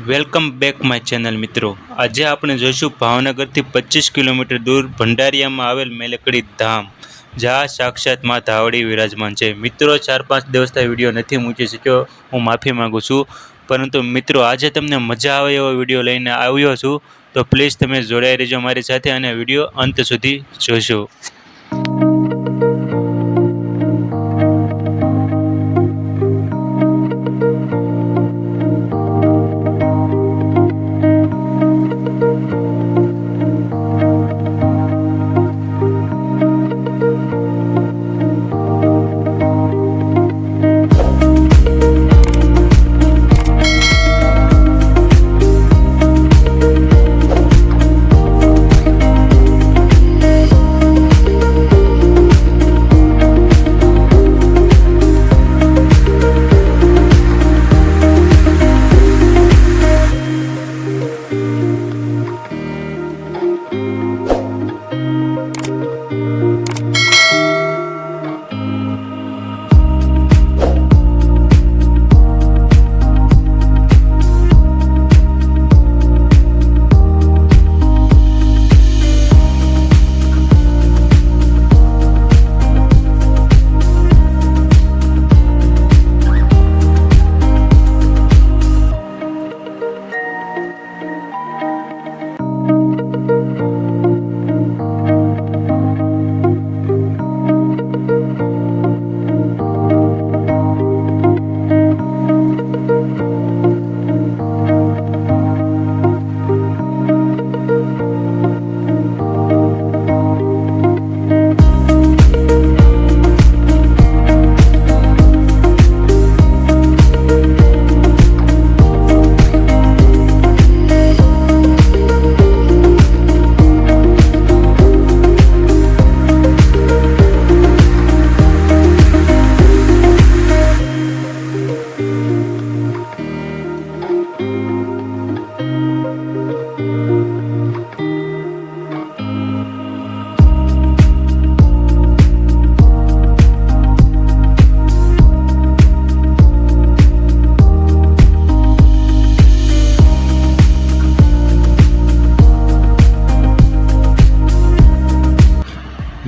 Welcome back my channel મિત્રો। આજે આપણે જોઈશું ભાવનગરથી 25 કિલોમીટર દૂર ભંડારિયામાં આવેલ મેલકડી ધામ, જ્યાં સાક્ષાત માં ધાવડી વિરાજમાન છે। મિત્રો 4-5 દિવસથી વિડીયો નથી મૂકી શક્યો, હું માફી માંગુ છું। પરંતુ મિત્રો આજે તમને મજા આવે એવો વિડીયો લઈને આવ્યો છું, તો પ્લીઝ તમે જોડાઈ રહેજો મારી સાથે અને વિડીયો અંત સુધી જોશો।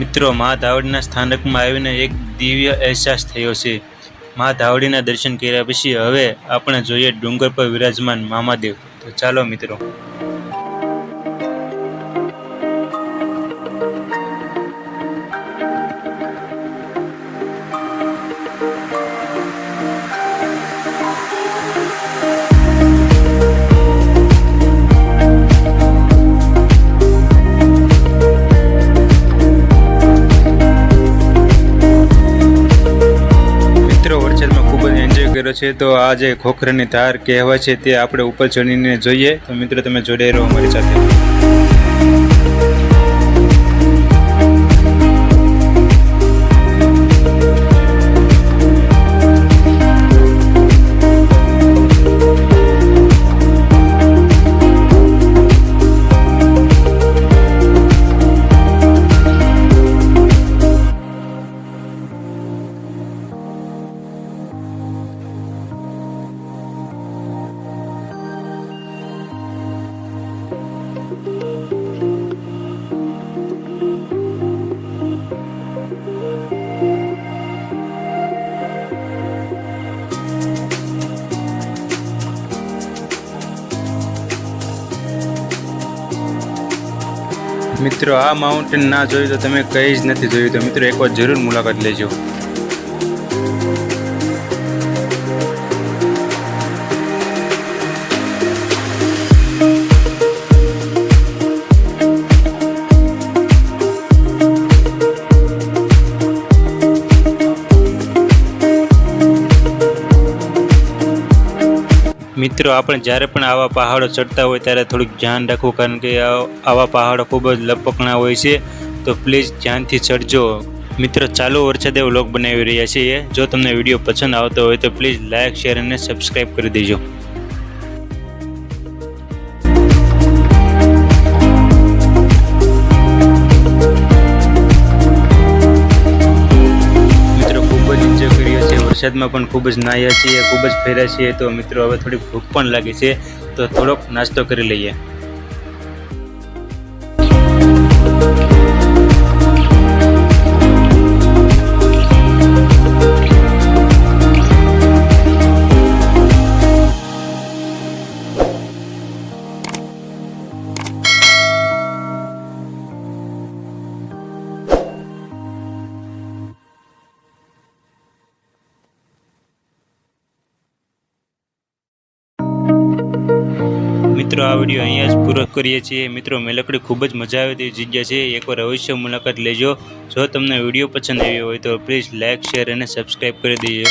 મિત્રો મા ધાવડીના સ્થાનકમાં આવીને એક દિવ્ય અહેસાસ થયો છે। મા ધાવડીના દર્શન કર્યા પછી હવે આપણે જોઈએ ડુંગર પર વિરાજમાન મામાદેવ। તો ચાલો મિત્રો। છે તો આ જે ખોખરાની ધાર કહેવાય છે તે આપણે ઉપર ચડીને જોઈએ। તો મિત્રો તમે જોડાઈ રહો અમારી સાથે। મિત્રો આ માઉન્ટેન ના જોયું તો તમે કંઈ જ નથી જોયું, તો મિત્રો એકવાર જરૂર મુલાકાત લેજો। મિત્રો આપણે જ્યારે પણ આવા પહાડો ચડતા હોય ત્યારે થોડુંક ધ્યાન રાખવું, કારણ કે આવા પહાડો ખૂબ જ લપકણા હોય છે, તો પ્લીઝ ધ્યાનથી ચડજો। મિત્રો ચાલુ વરસાદે વ્લોગ બનાવી રહ્યા છીએ। જો તમને વિડીયો પસંદ આવતો હોય તો પ્લીઝ લાઇક, શેર અને સબસ્ક્રાઈબ કરી દેજો। મિત્રો ખૂબ જ એન્જોય કર્યો છે, વરસાદમાં પણ ખૂબ જ નાહ્યા છીએ, ખૂબ જ ફર્યા છીએ। તો મિત્રો હવે થોડી ભૂખ પણ લાગી છે, તો થોડોક નાસ્તો કરી લઈએ। મિત્રો આ વિડીયો અહીંયા જ પૂરો કરીએ છીએ। મિત્રો મેલકડી ખૂબ જ મજા આવે તેવી જગ્યા છે, એકવાર અવશ્ય મુલાકાત લેજો। જો તમને વિડીયો પસંદ આવ્યો હોય તો પ્લીઝ લાઇક, શેર અને સબસ્ક્રાઈબ કરી દેજો।